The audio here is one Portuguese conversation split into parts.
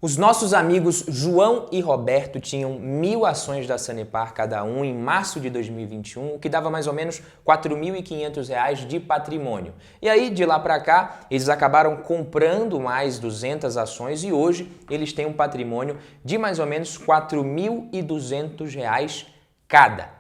Os nossos amigos João e Roberto tinham 1.000 ações da Sanepar cada um em março de 2021, o que dava mais ou menos R$ 4.500 de patrimônio. E aí, de lá para cá, eles acabaram comprando mais 200 ações e hoje eles têm um patrimônio de mais ou menos R$ 4.200 cada.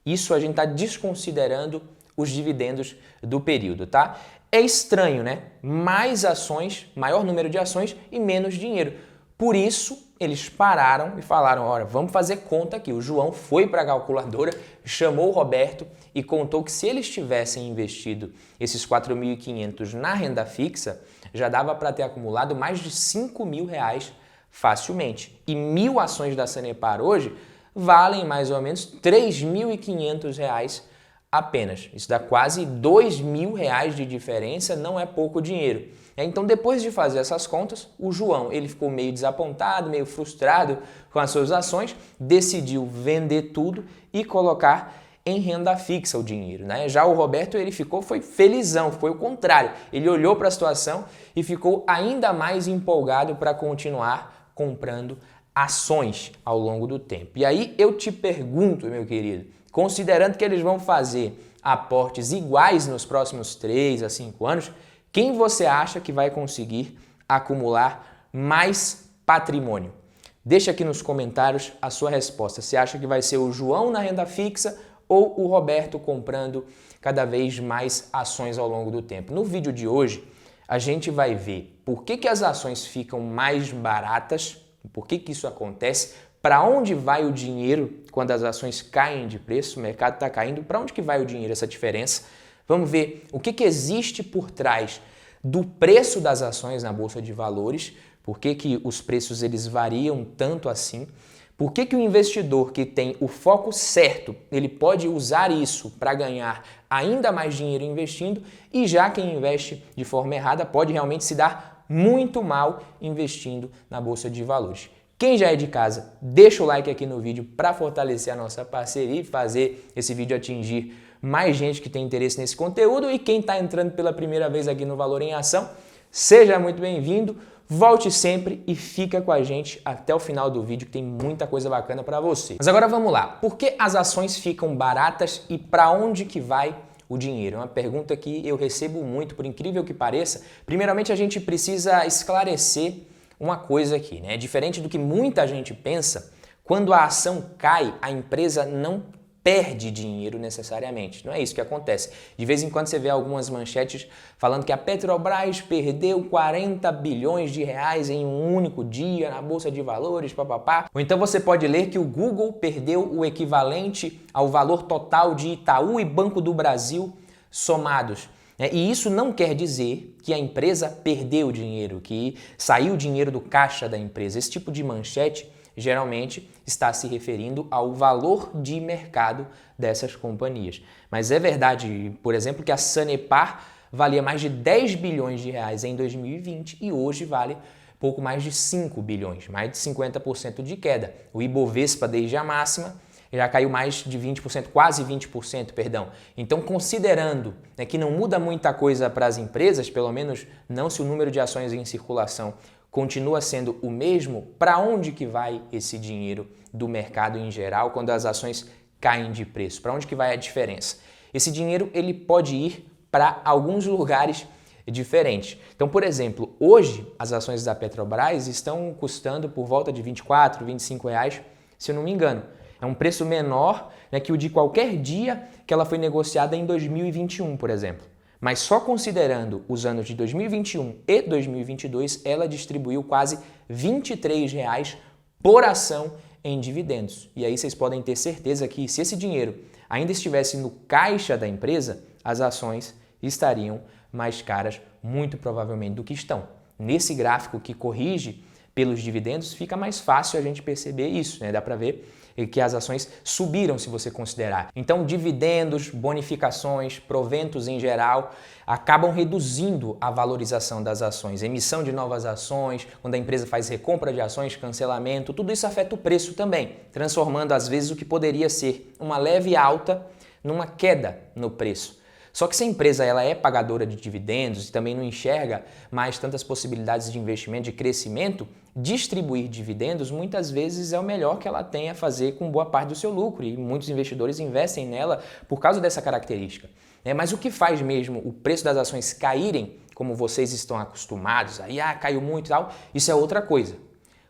Isso a gente está desconsiderando os dividendos do período, tá? É estranho, né? Mais ações, maior número de ações e menos dinheiro. Por isso, eles pararam e falaram, olha, vamos fazer conta aqui. O João foi para a calculadora, chamou o Roberto e contou que se eles tivessem investido esses 4.500 na renda fixa, já dava para ter acumulado mais de R$ 5.000 facilmente. E 1.000 ações da Sanepar hoje valem mais ou menos R$ 3.500 apenas. Isso dá quase R$ 2.000 de diferença, não é pouco dinheiro. Então, depois de fazer essas contas, o João ele ficou meio desapontado, meio frustrado com as suas ações, decidiu vender tudo e colocar em renda fixa o dinheiro, né? Já o Roberto ele foi felizão, foi o contrário. Ele olhou para a situação e ficou ainda mais empolgado para continuar comprando ações ao longo do tempo. E aí eu te pergunto, meu querido, considerando que eles vão fazer aportes iguais nos próximos 3 a 5 anos, quem você acha que vai conseguir acumular mais patrimônio? Deixa aqui nos comentários a sua resposta. Você acha que vai ser o João na renda fixa ou o Roberto comprando cada vez mais ações ao longo do tempo? No vídeo de hoje, a gente vai ver por que as ações ficam mais baratas, por que isso acontece, para onde vai o dinheiro quando as ações caem de preço, o mercado está caindo, para onde que vai o dinheiro, essa diferença? Vamos ver o que existe por trás do preço das ações na Bolsa de Valores, por que os preços eles variam tanto assim, por que o investidor que tem o foco certo, ele pode usar isso para ganhar ainda mais dinheiro investindo e já quem investe de forma errada pode realmente se dar muito mal investindo na Bolsa de Valores. Quem já é de casa, deixa o like aqui no vídeo para fortalecer a nossa parceria e fazer esse vídeo atingir mais gente que tem interesse nesse conteúdo. E quem está entrando pela primeira vez aqui no Valor em Ação, seja muito bem-vindo, volte sempre e fica com a gente até o final do vídeo que tem muita coisa bacana para você. Mas agora vamos lá, por que as ações ficam baratas e para onde que vai o dinheiro? É uma pergunta que eu recebo muito, por incrível que pareça. Primeiramente a gente precisa esclarecer uma coisa aqui, né? Diferente do que muita gente pensa, quando a ação cai, a empresa não perde dinheiro necessariamente. Não é isso que acontece. De vez em quando você vê algumas manchetes falando que a Petrobras perdeu 40 bilhões de reais em um único dia na Bolsa de Valores, papapá. Ou então você pode ler que o Google perdeu o equivalente ao valor total de Itaú e Banco do Brasil somados. E isso não quer dizer que a empresa perdeu dinheiro, que saiu dinheiro do caixa da empresa. Esse tipo de manchete geralmente está se referindo ao valor de mercado dessas companhias. Mas é verdade, por exemplo, que a Sanepar valia mais de 10 bilhões de reais em 2020 e hoje vale pouco mais de 5 bilhões, mais de 50% de queda. O Ibovespa, desde a máxima, já caiu mais de 20%, quase 20%, perdão. Então, considerando que não muda muita coisa para as empresas, pelo menos não se o número de ações em circulação continua sendo o mesmo, para onde que vai esse dinheiro do mercado em geral quando as ações caem de preço? Para onde que vai a diferença? Esse dinheiro ele pode ir para alguns lugares diferentes. Então, por exemplo, hoje as ações da Petrobras estão custando por volta de R$ 24, R$ 25, se eu não me engano. É um preço menor, né, que o de qualquer dia que ela foi negociada em 2021, por exemplo. Mas só considerando os anos de 2021 e 2022, ela distribuiu quase R$ 23 por ação em dividendos. E aí vocês podem ter certeza que se esse dinheiro ainda estivesse no caixa da empresa, as ações estariam mais caras, muito provavelmente, do que estão. Nesse gráfico que corrige pelos dividendos, fica mais fácil a gente perceber isso, né? Dá para ver que as ações subiram se você considerar. Então, dividendos, bonificações, proventos em geral acabam reduzindo a valorização das ações. Emissão de novas ações, quando a empresa faz recompra de ações, cancelamento, tudo isso afeta o preço também, transformando às vezes o que poderia ser uma leve alta numa queda no preço. Só que se a empresa ela é pagadora de dividendos e também não enxerga mais tantas possibilidades de investimento, de crescimento, distribuir dividendos muitas vezes é o melhor que ela tem a fazer com boa parte do seu lucro e muitos investidores investem nela por causa dessa característica. Mas o que faz mesmo o preço das ações caírem, como vocês estão acostumados, aí caiu muito e tal, isso é outra coisa.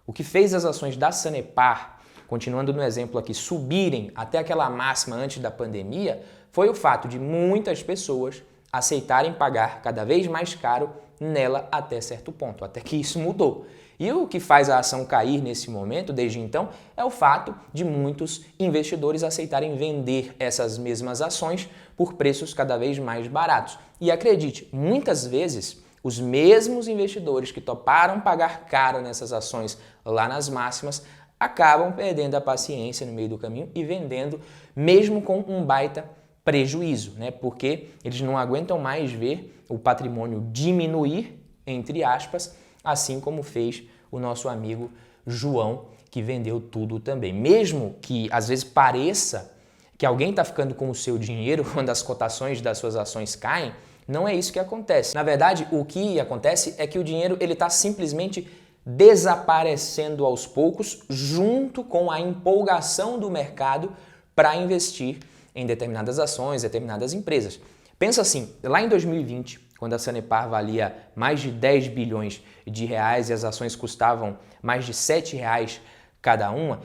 O que fez as ações da Sanepar, continuando no exemplo aqui, subirem até aquela máxima antes da pandemia, foi o fato de muitas pessoas aceitarem pagar cada vez mais caro nela até certo ponto, até que isso mudou. E o que faz a ação cair nesse momento, desde então, é o fato de muitos investidores aceitarem vender essas mesmas ações por preços cada vez mais baratos. E acredite, muitas vezes os mesmos investidores que toparam pagar caro nessas ações lá nas máximas acabam perdendo a paciência no meio do caminho e vendendo mesmo com um baita prejuízo, Porque eles não aguentam mais ver o patrimônio diminuir, entre aspas, assim como fez o nosso amigo João, que vendeu tudo também. Mesmo que às vezes pareça que alguém está ficando com o seu dinheiro quando as cotações das suas ações caem, não é isso que acontece. Na verdade, o que acontece é que o dinheiro ele está simplesmente desaparecendo aos poucos junto com a empolgação do mercado para investir em determinadas ações, determinadas empresas. Pensa assim, lá em 2020, quando a Sanepar valia mais de 10 bilhões de reais e as ações custavam mais de R$7 cada uma,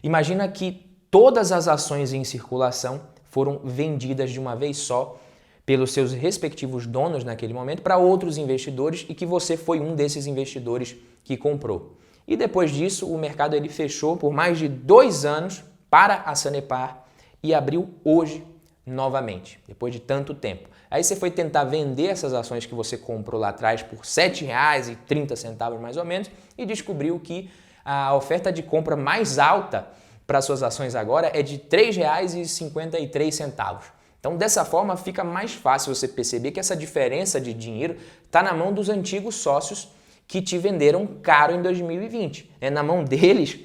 imagina que todas as ações em circulação foram vendidas de uma vez só pelos seus respectivos donos naquele momento para outros investidores e que você foi um desses investidores que comprou. E depois disso, o mercado ele fechou por mais de 2 anos para a Sanepar e abriu hoje novamente, depois de tanto tempo. Aí você foi tentar vender essas ações que você comprou lá atrás por R$7,30 mais ou menos e descobriu que a oferta de compra mais alta para suas ações agora é de R$3,53. Então, dessa forma, fica mais fácil você perceber que essa diferença de dinheiro está na mão dos antigos sócios que te venderam caro em 2020. É na mão deles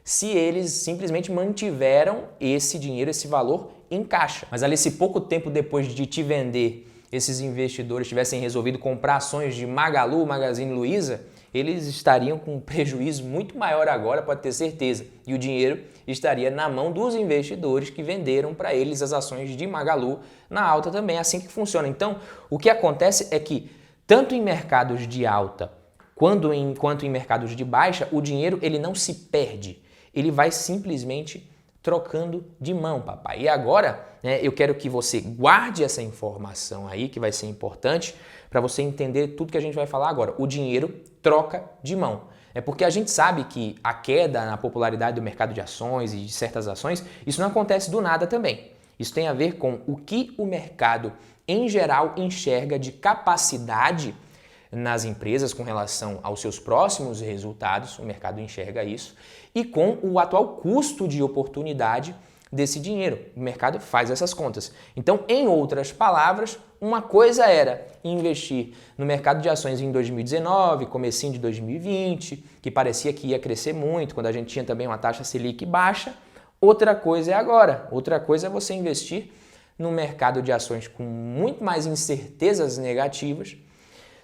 se eles simplesmente mantiveram esse dinheiro, esse valor em caixa. Mas ali, se pouco tempo depois de te vender, esses investidores tivessem resolvido comprar ações de Magalu, Magazine Luiza, eles estariam com um prejuízo muito maior agora, pode ter certeza. E o dinheiro estaria na mão dos investidores que venderam para eles as ações de Magalu na alta também. É assim que funciona. Então, o que acontece é que, tanto em mercados de alta quanto em mercados de baixa, o dinheiro ele não se perde. Ele vai simplesmente trocando de mão, papai. E agora, eu quero que você guarde essa informação aí, que vai ser importante para você entender tudo que a gente vai falar agora. O dinheiro troca de mão. É porque a gente sabe que a queda na popularidade do mercado de ações e de certas ações, isso não acontece do nada também. Isso tem a ver com o que o mercado, em geral, enxerga de capacidade nas empresas com relação aos seus próximos resultados, o mercado enxerga isso, e com o atual custo de oportunidade desse dinheiro. O mercado faz essas contas. Então, em outras palavras, uma coisa era investir no mercado de ações em 2019, comecinho de 2020, que parecia que ia crescer muito, quando a gente tinha também uma taxa Selic baixa. Outra coisa é agora. Outra coisa é você investir no mercado de ações com muito mais incertezas negativas,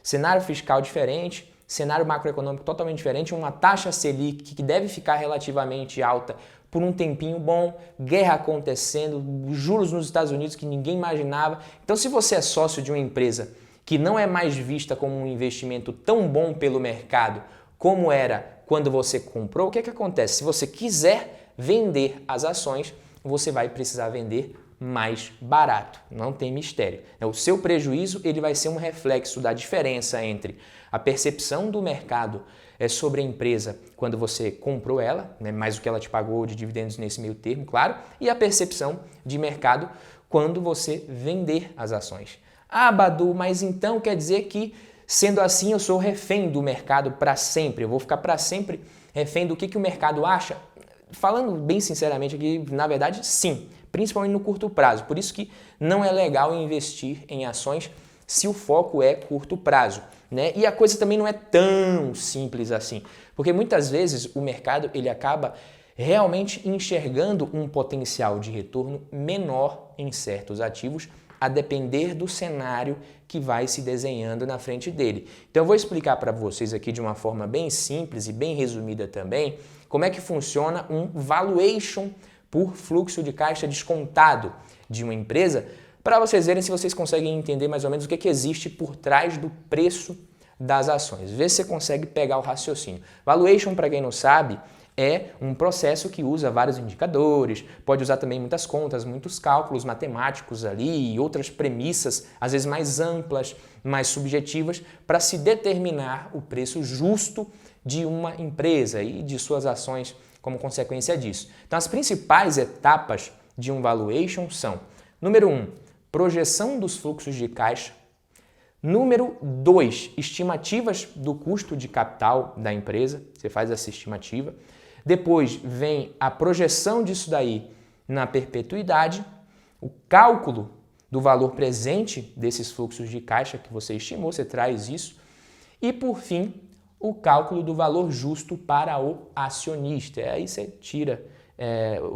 cenário fiscal diferente, cenário macroeconômico totalmente diferente, uma taxa Selic que deve ficar relativamente alta por um tempinho bom, guerra acontecendo, juros nos Estados Unidos que ninguém imaginava. Então, se você é sócio de uma empresa que não é mais vista como um investimento tão bom pelo mercado como era quando você comprou, o que acontece? Se você quiser vender as ações, você vai precisar vender mais barato, não tem mistério. O seu prejuízo ele vai ser um reflexo da diferença entre a percepção do mercado sobre a empresa quando você comprou ela, mais o que ela te pagou de dividendos nesse meio termo, claro, e a percepção de mercado quando você vender as ações. Ah, Badu, mas então quer dizer que, sendo assim, eu sou refém do mercado para sempre, eu vou ficar para sempre refém do que o mercado acha? Falando bem sinceramente aqui, na verdade, sim, principalmente no curto prazo. Por isso que não é legal investir em ações se o foco é curto prazo, E a coisa também não é tão simples assim, porque muitas vezes o mercado ele acaba realmente enxergando um potencial de retorno menor em certos ativos a depender do cenário que vai se desenhando na frente dele. Então eu vou explicar para vocês aqui de uma forma bem simples e bem resumida também como é que funciona um valuation por fluxo de caixa descontado de uma empresa, para vocês verem se vocês conseguem entender mais ou menos o que existe por trás do preço das ações. Vê se você consegue pegar o raciocínio. Valuation, para quem não sabe, é um processo que usa vários indicadores, pode usar também muitas contas, muitos cálculos matemáticos ali e outras premissas, às vezes mais amplas, mais subjetivas, para se determinar o preço justo de uma empresa e de suas ações como consequência disso. Então, as principais etapas de um valuation são: número 1, projeção dos fluxos de caixa. Número 2, estimativas do custo de capital da empresa. Você faz essa estimativa. Depois vem a projeção disso daí na perpetuidade, o cálculo do valor presente desses fluxos de caixa que você estimou, você traz isso. E, por fim, o cálculo do valor justo para o acionista. Aí você tira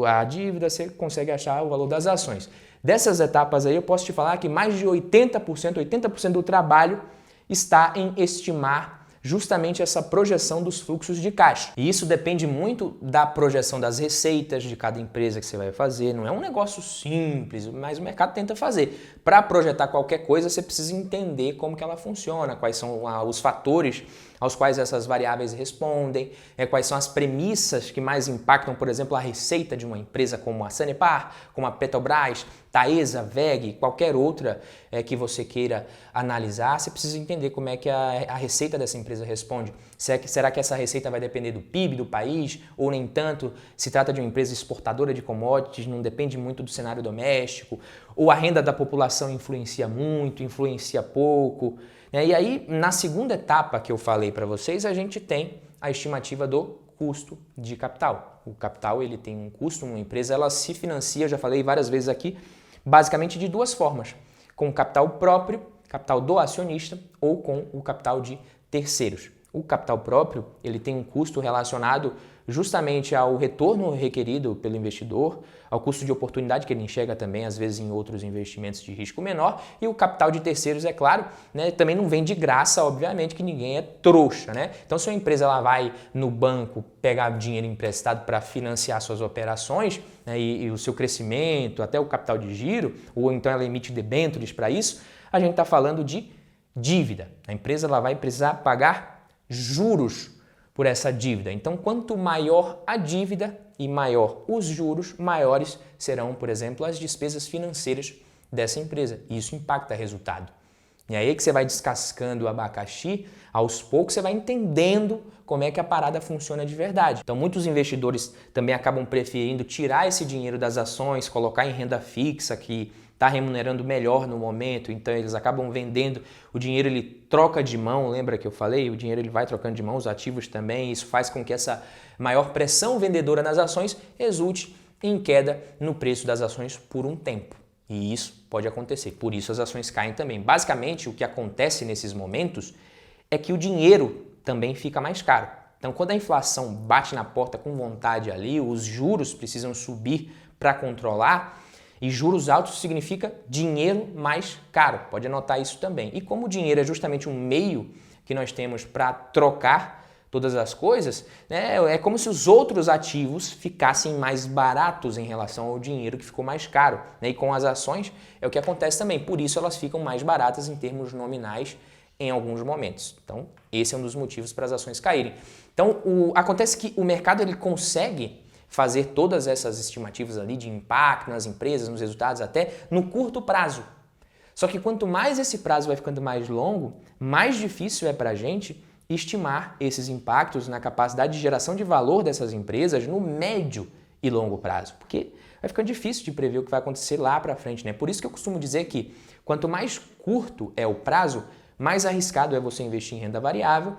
a dívida, você consegue achar o valor das ações. Dessas etapas aí eu posso te falar que mais de 80% do trabalho está em estimar justamente essa projeção dos fluxos de caixa. E isso depende muito da projeção das receitas de cada empresa que você vai fazer. Não é um negócio simples, mas o mercado tenta fazer. Para projetar qualquer coisa, você precisa entender como que ela funciona, quais são os fatores aos quais essas variáveis respondem, quais são as premissas que mais impactam, por exemplo, a receita de uma empresa como a Sanepar, como a Petrobras, Taesa, WEG, qualquer outra que você queira analisar. Você precisa entender como é que a receita dessa empresa responde. Será que essa receita vai depender do PIB do país ou nem tanto? Se trata de uma empresa exportadora de commodities, não depende muito do cenário doméstico, ou a renda da população influencia muito, influencia pouco. E aí, na segunda etapa que eu falei para vocês, a gente tem a estimativa do custo de capital. O capital, ele tem um custo, uma empresa ela se financia, eu já falei várias vezes aqui, basicamente de duas formas: com o capital próprio, capital do acionista, ou com o capital de terceiros. O capital próprio, ele tem um custo relacionado justamente ao retorno requerido pelo investidor, ao custo de oportunidade que ele enxerga também, às vezes, em outros investimentos de risco menor, e o capital de terceiros, é claro, também não vem de graça, obviamente, que ninguém é trouxa, Então, se uma empresa ela vai no banco pegar dinheiro emprestado para financiar suas operações, e o seu crescimento, até o capital de giro, ou então ela emite debêntures para isso, a gente está falando de dívida. A empresa ela vai precisar pagar juros por essa dívida. Então, quanto maior a dívida e maior os juros, maiores serão, por exemplo, as despesas financeiras dessa empresa. Isso impacta o resultado. E aí que você vai descascando o abacaxi, aos poucos você vai entendendo como é que a parada funciona de verdade. Então, muitos investidores também acabam preferindo tirar esse dinheiro das ações, colocar em renda fixa, que está remunerando melhor no momento, então eles acabam vendendo, o dinheiro ele troca de mão, lembra que eu falei? O dinheiro ele vai trocando de mão, os ativos também, isso faz com que essa maior pressão vendedora nas ações resulte em queda no preço das ações por um tempo. E isso pode acontecer, por isso as ações caem também. Basicamente, o que acontece nesses momentos é que o dinheiro também fica mais caro. Então, quando a inflação bate na porta com vontade ali, os juros precisam subir para controlar. E juros altos significa dinheiro mais caro, pode anotar isso também. E como o dinheiro é justamente um meio que nós temos para trocar todas as coisas, é como se os outros ativos ficassem mais baratos em relação ao dinheiro que ficou mais caro. E com as ações é o que acontece também, por isso elas ficam mais baratas em termos nominais em alguns momentos. Então, esse é um dos motivos para as ações caírem. Então, acontece que o mercado ele consegue fazer todas essas estimativas ali de impacto nas empresas, nos resultados até no curto prazo. Só que quanto mais esse prazo vai ficando mais longo, mais difícil é para a gente estimar esses impactos na capacidade de geração de valor dessas empresas no médio e longo prazo, porque vai ficando difícil de prever o que vai acontecer lá para frente, Por isso que eu costumo dizer que quanto mais curto é o prazo, mais arriscado é você investir em renda variável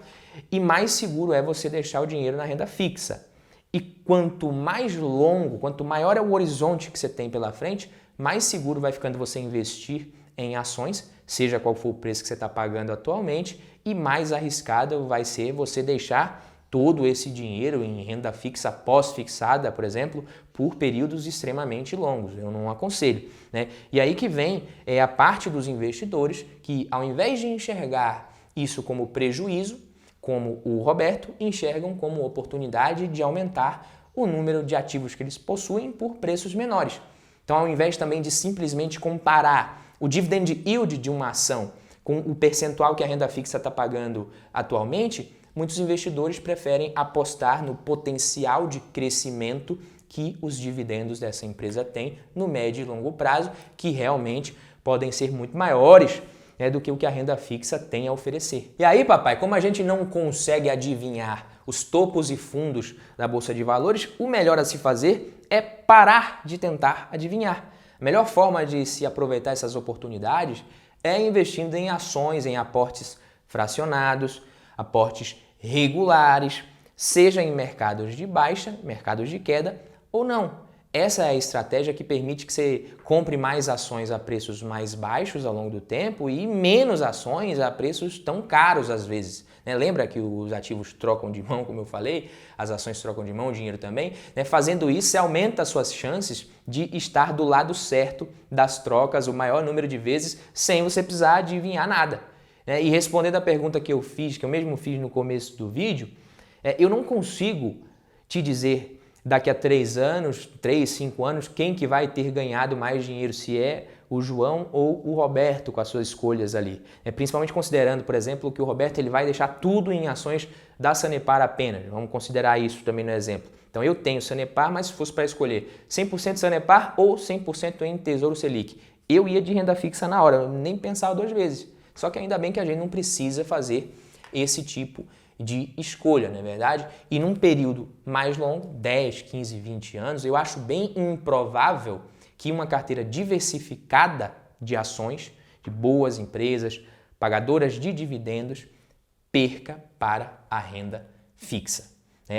e mais seguro é você deixar o dinheiro na renda fixa. E quanto mais longo, quanto maior é o horizonte que você tem pela frente, mais seguro vai ficando você investir em ações, seja qual for o preço que você está pagando atualmente, e mais arriscado vai ser você deixar todo esse dinheiro em renda fixa pós-fixada, por exemplo, por períodos extremamente longos. Eu não aconselho, né? E aí que vem a parte dos investidores que, ao invés de enxergar isso como prejuízo, como o Roberto, enxergam como oportunidade de aumentar o número de ativos que eles possuem por preços menores. Então, ao invés também de simplesmente comparar o dividend yield de uma ação com o percentual que a renda fixa está pagando atualmente, muitos investidores preferem apostar no potencial de crescimento que os dividendos dessa empresa têm no médio e longo prazo, que realmente podem ser muito maiores, né, do que o que a renda fixa tem a oferecer. E aí, papai, como a gente não consegue adivinhar os topos e fundos da Bolsa de Valores, o melhor a se fazer é parar de tentar adivinhar. A melhor forma de se aproveitar essas oportunidades é investindo em ações, em aportes fracionados, aportes regulares, seja em mercados de baixa, mercados de queda ou não. Essa é a estratégia que permite que você compre mais ações a preços mais baixos ao longo do tempo e menos ações a preços tão caros às vezes. Lembra que os ativos trocam de mão, como eu falei? As ações trocam de mão, o dinheiro também. Fazendo isso, você aumenta as suas chances de estar do lado certo das trocas o maior número de vezes sem você precisar adivinhar nada. E respondendo a pergunta que eu mesmo fiz no começo do vídeo, eu não consigo te dizer daqui a 3 anos, 3, 5 anos, quem que vai ter ganhado mais dinheiro, se é o João ou o Roberto com as suas escolhas ali. Principalmente considerando, por exemplo, que o Roberto ele vai deixar tudo em ações da Sanepar apenas. Vamos considerar isso também no exemplo. Então eu tenho Sanepar, mas se fosse para escolher 100% Sanepar ou 100% em Tesouro Selic, eu ia de renda fixa na hora, eu nem pensava 2 vezes. Só que ainda bem que a gente não precisa fazer esse tipo de escolha, não é verdade? E num período mais longo, 10, 15, 20 anos, eu acho bem improvável que uma carteira diversificada de ações, de boas empresas, pagadoras de dividendos, perca para a renda fixa.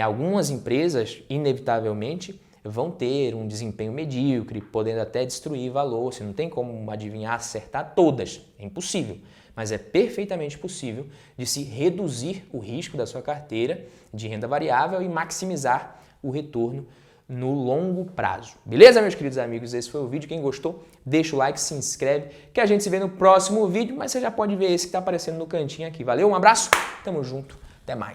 Algumas empresas, inevitavelmente, vão ter um desempenho medíocre, podendo até destruir valor. Você não tem como adivinhar, acertar todas, é impossível. Mas é perfeitamente possível de se reduzir o risco da sua carteira de renda variável e maximizar o retorno no longo prazo. Beleza, meus queridos amigos? Esse foi o vídeo. Quem gostou, deixa o like, se inscreve, que a gente se vê no próximo vídeo, mas você já pode ver esse que está aparecendo no cantinho aqui. Valeu, um abraço, tamo junto, até mais.